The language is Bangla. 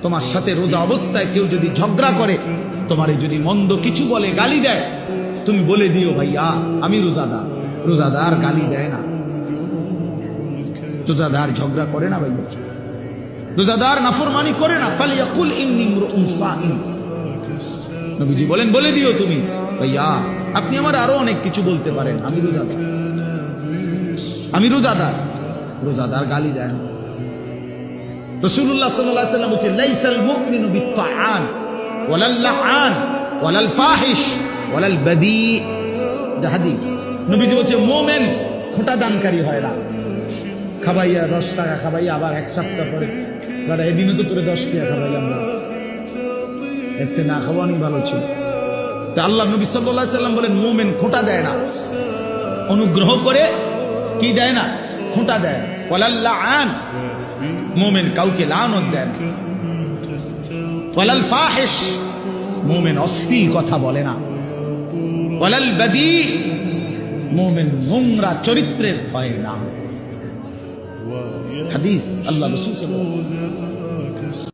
তোমার সাথে রোজা অবস্থায় কেউ যদি ঝগড়া করে, তোমারে যদি মন্দ কিছু বলে, গালি দেয়, তুমি বলে দিও ভাইয়া আমি রোজাদার। রোজাদার গালি দেয় না, রোজাদার ঝগড়া করে না ভাইয়া, রোজাদার নাফরমানি করে না। ফালিয়াকুল ইন্নী ইমরুউন সাইম, নবীজি বলেন বলে দিও তুমি ভাইয়া আপনি আমার আরো অনেক কিছু বলতে পারেন, আমি রোজাদার, আমি রোজাদার। রোজাদার গালি দেন। রাসূলুল্লাহ সাল্লাল্লাহু আলাইহি ওয়াসাল্লাম বলেন লাইসাল মুমিনু বিত্তাআন ওয়ালাল লাআন ওয়ালাল ফাহিশ ওয়ালাল বাদী। এটা হাদিস। নবীজি বলেন মুমিন খোঁটা দানকারী হয় না, খাবাইয়া 10 টাকা খাবাইয়া আবার এক সপ্তাহ পরে দাদা এদিনও তো তোরে 10 টাকা খাবাইলাম না, এতে না খাওয়ানি ভালো ছিল। তা আল্লাহ নবী সাল্লাল্লাহু আলাইহি ওয়াসাল্লাম বলেন মুমিন খোঁটা দেয় না, অনুগ্রহ করে কি দেয় না, খোঁটা দেয়। ওয়ালাল লাআন, মুমিন কাউকে লানত দেয় না। ওয়ালাল ফাহিশ, মুমিন অশ্লীল কথা বলে না। ওয়ালাল বাদী, মুমিন নোংরা চরিত্রের হয় না। হাদিস আল্লাহ রাসূল সাল্লাল্লাহু আলাইহি ওয়াসাল্লাম।